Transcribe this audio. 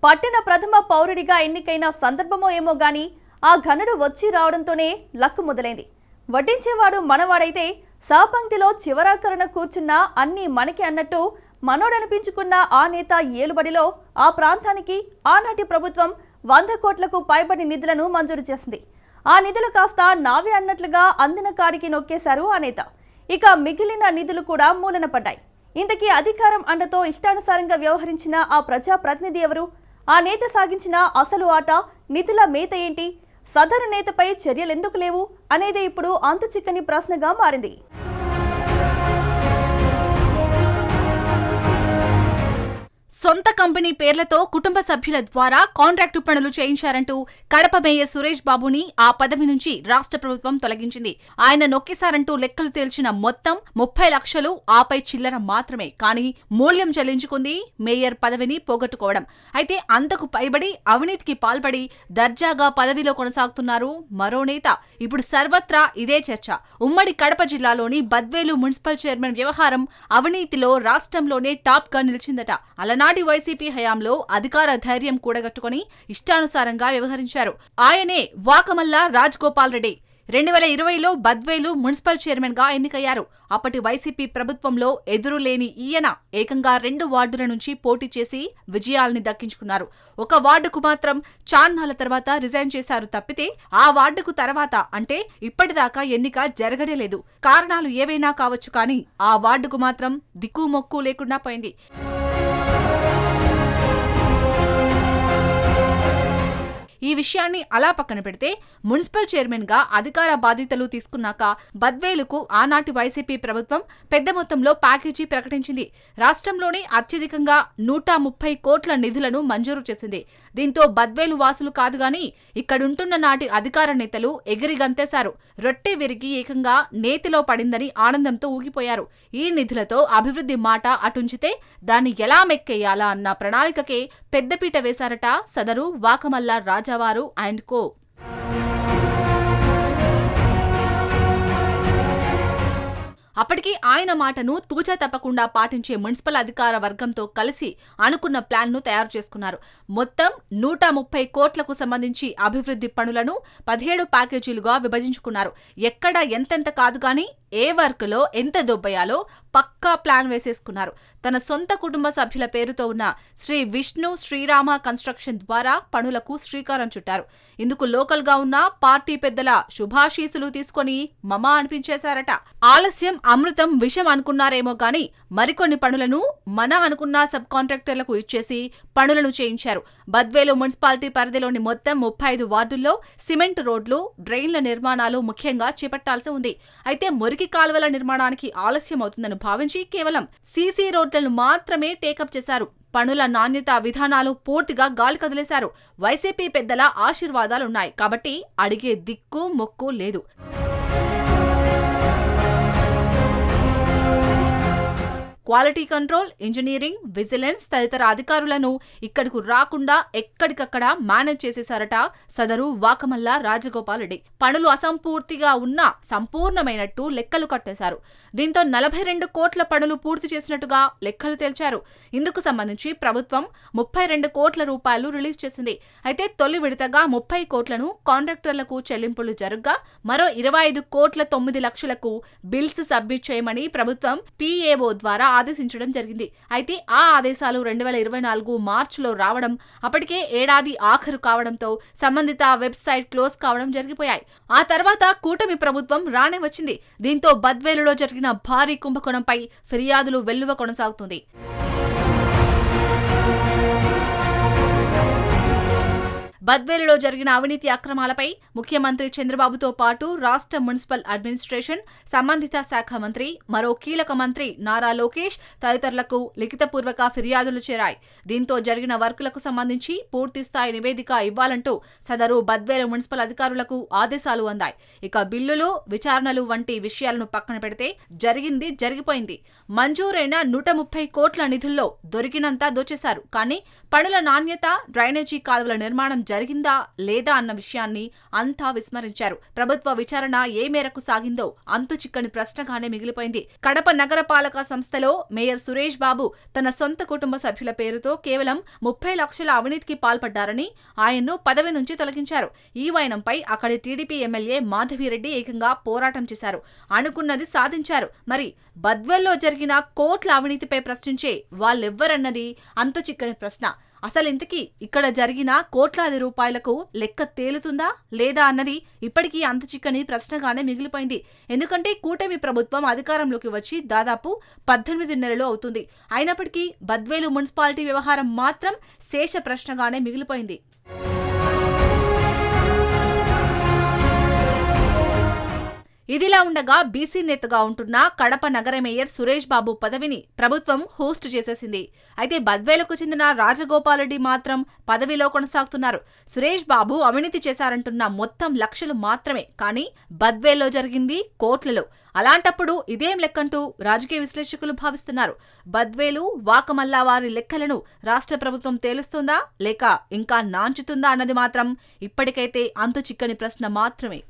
పట్టణ ప్రథమ పౌరుడిగా ఎన్నికైన సందర్భమో ఏమో గాని ఆ ఘనుడు వచ్చి రావడంతోనే లక్కు మొదలైంది. వడ్డించేవాడు మనవాడైతే సహపంక్తిలో చివరాకరణ కూర్చున్న అన్ని మనకి అన్నట్టు మనోడనిపించుకున్న ఆ నేత ఏలుబడిలో ఆ ప్రాంతానికి ఆనాటి ప్రభుత్వం 100 కోట్లకు పైబడి నిధులను మంజూరు చేసింది. ఆ నిధులు కాస్త నావే అన్నట్లుగా అందిన కాడికి నొక్కేశారు ఆ నేత. ఇక మిగిలిన నిధులు కూడా మూలన పడ్డాయి. ఇంతకీ అధికారం అండతో ఇష్టానుసారంగా వ్యవహరించిన ఆ ప్రజా ప్రతినిధి ఎవరు? ఆ నేత సాగించిన అసలు ఆట, నిధుల మేత ఏంటి? సదరు నేతపై చర్యలెందుకు లేవు అనేది ఇప్పుడు అంతుచిక్కని ప్రశ్నగా మారింది. సొంత కంపెనీ పేర్లతో కుటుంబ సభ్యుల ద్వారా కాంట్రాక్టు పనులు చేయించారంటూ కడప మేయర్ సురేష్ బాబుని ఆ పదవి నుంచి రాష్ట్ర ప్రభుత్వం తొలగించింది. ఆయన నొక్కేశారంటూ లెక్కలు తేల్చిన మొత్తం 30 లక్షలు, ఆపై చిల్లర మాత్రమే. కానీ మూల్యం చెల్లించుకుంది మేయర్ పదవిని పోగొట్టుకోవడం. అయితే అంతకు పైబడి అవినీతికి పాల్పడి దర్జాగా పదవిలో కొనసాగుతున్నారు మరో నేత. ఇప్పుడు సర్వత్రా ఇదే చర్చ. ఉమ్మడి కడప జిల్లాలోని బద్వేలు మున్సిపల్ చైర్మన్ వ్యవహారం అవినీతిలో రాష్ట్రంలోనే టాప్ గా నిలిచిందట. అలనాటి వైసీపీ హయాంలో అధికార ధైర్యం కూడగట్టుకుని ఇష్టానుసారంగా వ్యవహరించారు. ఆయనే వాకమల్ల రాజగోపాల్ రెడ్డి. 2020లో బద్వేలు మున్సిపల్ చైర్మన్ గా ఎన్నికయ్యారు. అప్పటి వైసీపీ ప్రభుత్వంలో ఎదురులేని ఈయన ఏకంగా 2 వార్డుల నుంచి పోటీ చేసి విజయాల్ని దక్కించుకున్నారు. ఒక వార్డుకు మాత్రం చాన్నాళ్ల తర్వాత రిజైన్ చేశారు తప్పితే ఆ వార్డుకు తర్వాత అంటే ఇప్పటిదాకా ఎన్నిక జరగడే లేదు. కారణాలు ఏవైనా కావచ్చు, కానీ ఆ వార్డుకు మాత్రం దిక్కుమొక్కు లేకుండా పోయింది. ఈ విషయాన్ని అలా పక్కన పెడితే మున్సిపల్ చైర్మన్ గా అధికార బాధ్యతలు తీసుకున్నాక బద్వేలుకు ఆనాటి వైసీపీ ప్రభుత్వం పెద్ద మొత్తంలో ప్యాకేజీ ప్రకటించింది. రాష్ట్రంలోనే అత్యధికంగా 130 కోట్ల నిధులను మంజూరు చేసింది. దీంతో బద్వేలు వాసులు కాదు గాని ఇక్కడుంటున్న నాటి అధికార నేతలు ఎగిరి గంతేశారు. రొట్టె విరిగి ఏకంగా నేతిలో పడిందని ఆనందంతో ఊగిపోయారు. ఈ నిధులతో అభివృద్ధి మాట అటుంచితే దాన్ని ఎలా మెక్కేయాలా అన్న ప్రణాళికకే పెద్దపీట వేశారట సదరు వాకమల్ల రాజావారు అండ్ కో. అప్పటికి ఆయన మాటను తూచా తప్పకుండా పాటించే మున్సిపల్ అధికార వర్గంతో కలిసి అనుకున్న ప్లాన్ను తయారు చేసుకున్నారు. మొత్తం 130 కోట్లకు సంబంధించి అభివృద్ధి పనులను 17 ప్యాకేజీలుగా విభజించుకున్నారు. ఎక్కడ ఎంతెంత కాదు గాని ఏ వర్క్లో ఎంత దొబ్బయాలో పక్కా ప్లాన్ వేసేసుకున్నారు. తన సొంత కుటుంబ సభ్యుల పేరుతో ఉన్న శ్రీ విష్ణు శ్రీరామ కన్స్ట్రక్షన్ ద్వారా పనులకు శ్రీకారం చుట్టారు. ఇందుకు లోకల్ గా ఉన్న పార్టీ పెద్దల శుభాశీసులు తీసుకొని మమా అనిపించేశారట. ఆలస్యం అమృతం విషం అనుకున్నారేమో గాని మరికొన్ని పనులను మన అనుకున్న సబ్ కాంట్రాక్టర్లకు ఇచ్చేసి పనులను చేయించారు. బద్వేలు మున్సిపాలిటీ పరిధిలోని మొత్తం 35 వార్డుల్లో సిమెంట్ రోడ్లు, డ్రైన్ల నిర్మాణాలు ముఖ్యంగా చేపట్టాల్సి ఉంది. అయితే మురికి కాలువల నిర్మాణానికి ఆలస్యం అవుతుందని భావించి కేవలం సీసీ రోడ్లను మాత్రమే టేకప్ చేశారు. పనుల నాణ్యత విధానాలు పూర్తిగా గాలి కదిలేశారు. వైసీపీ పెద్దల ఆశీర్వాదాలున్నాయి కాబట్టి అడిగే దిక్కు మొక్కు లేదు. క్వాలిటీ కంట్రోల్, ఇంజనీరింగ్, విజిలెన్స్ తదితర అధికారులను ఇక్కడకు రాకుండా ఎక్కడికక్కడ మేనేజ్ చేసేశారట సదరు వాకమల్ల రాజగోపాల్ రెడ్డి. పనులు అసంపూర్తిగా ఉన్నా సంపూర్ణమైనట్టు లెక్కలు కట్టేశారు. దీంతో 42 కోట్ల పనులు పూర్తి చేసినట్టుగా లెక్కలు తేల్చారు. ఇందుకు సంబంధించి ప్రభుత్వం 32 కోట్ల రూపాయలు రిలీజ్ చేసింది. అయితే తొలి విడతగా 30 కోట్లను కాంట్రాక్టర్లకు చెల్లింపులు జరగ్గా మరో 25 కోట్ల 9 లక్షలకు బిల్స్ సబ్మిట్ చేయమని ప్రభుత్వం పీఏఓ ద్వారా ఆదేశించడం జరిగింది. అయితే ఆ ఆదేశాలు 2024 మార్చిలో రావడం, అప్పటికే ఏడాది ఆఖరు కావడంతో సంబంధిత వెబ్సైట్ క్లోజ్ కావడం జరిగిపోయాయి. ఆ తర్వాత కూటమి ప్రభుత్వం రానే వచ్చింది. దీంతో బద్వేలులో జరిగిన భారీ కుంభకోణంపై ఫిర్యాదులు వెల్లువ కొనసాగుతుంది. బద్వేలులో జరిగిన అవినీతి అక్రమాలపై ముఖ్యమంత్రి చంద్రబాబుతో పాటు రాష్ట్ర మున్సిపల్ అడ్మినిస్ట్రేషన్, సంబంధిత శాఖ మంత్రి, మరో కీలక మంత్రి నారా లోకేష్ తదితరులకు లిఖితపూర్వక ఫిర్యాదులు చేరాయి. దీంతో జరిగిన వర్కులకు సంబంధించి పూర్తిస్థాయి నివేదిక ఇవ్వాలంటూ సదరు బద్వేలు మున్సిపల్ అధికారులకు ఆదేశాలు అందాయి. ఇక బిల్లులు, విచారణలు వంటి విషయాలను పక్కన పెడితే జరిగింది జరిగిపోయింది. మంజూరైన 130 కోట్ల నిధుల్లో దొరికినంత దోచేశారు. కానీ పనుల నాణ్యత, డ్రైనేజీ కాలువల నిర్మాణం జరిగిందా లేదా అన్న విషయాన్ని అంతా విస్మరించారు. ప్రభుత్వ విచారణ ఏ మేరకు సాగిందో అంతు చిక్కని ప్రశ్నగానే మిగిలిపోయింది. కడప నగరపాలక సంస్థలో మేయర్ సురేష్ బాబు తన సొంత కుటుంబ సభ్యుల పేరుతో కేవలం 30 లక్షల అవినీతికి పాల్పడ్డారని ఆయన్ను పదవి నుంచి తొలగించారు. ఈ వైనంపై అక్కడి టీడీపీ ఎమ్మెల్యే మాధవిరెడ్డి ఏకంగా పోరాటం చేశారు. అనుకున్నది సాధించారు. మరి బద్వేల్లో జరిగిన కోట్ల అవినీతిపై ప్రశ్నించే వాళ్ళెవ్వరన్నది అంతు చిక్కని ప్రశ్న. అసలు ఇంతకీ ఇక్కడ జరిగిన కోట్లాది రూపాయలకు లెక్క తేలుతుందా లేదా అన్నది ఇప్పటికీ అంతు చిక్కని ప్రశ్నగానే మిగిలిపోయింది. ఎందుకంటే కూటమి ప్రభుత్వం అధికారంలోకి వచ్చి దాదాపు 18 నెలలు అవుతుంది. అయినప్పటికీ బద్వేలు మున్సిపాలిటీ వ్యవహారం మాత్రం శేష ప్రశ్నగానే మిగిలిపోయింది. ఇదిలా ఉండగా బీసీ నేతగా ఉంటున్న కడప నగర మేయర్ సురేష్ బాబు పదవిని ప్రభుత్వం హోస్ట్ చేసేసింది. అయితే బద్వేలకు చెందిన రాజగోపాల్రెడ్డి మాత్రం పదవిలో కొనసాగుతున్నారు. సురేష్ బాబు అవినీతి చేశారంటున్న మొత్తం లక్షలు మాత్రమే, కానీ బద్వేల్లో జరిగింది కోట్లలో. అలాంటప్పుడు ఇదేం లెక్కంటూ రాజకీయ విశ్లేషకులు భావిస్తున్నారు. బద్వేలు వాకమల్లా వారి లెక్కలను రాష్ట్ర ప్రభుత్వం తేలుస్తుందా లేక ఇంకా నాంచుతుందా అన్నది మాత్రం ఇప్పటికైతే అంతు చిక్కని ప్రశ్న మాత్రమే.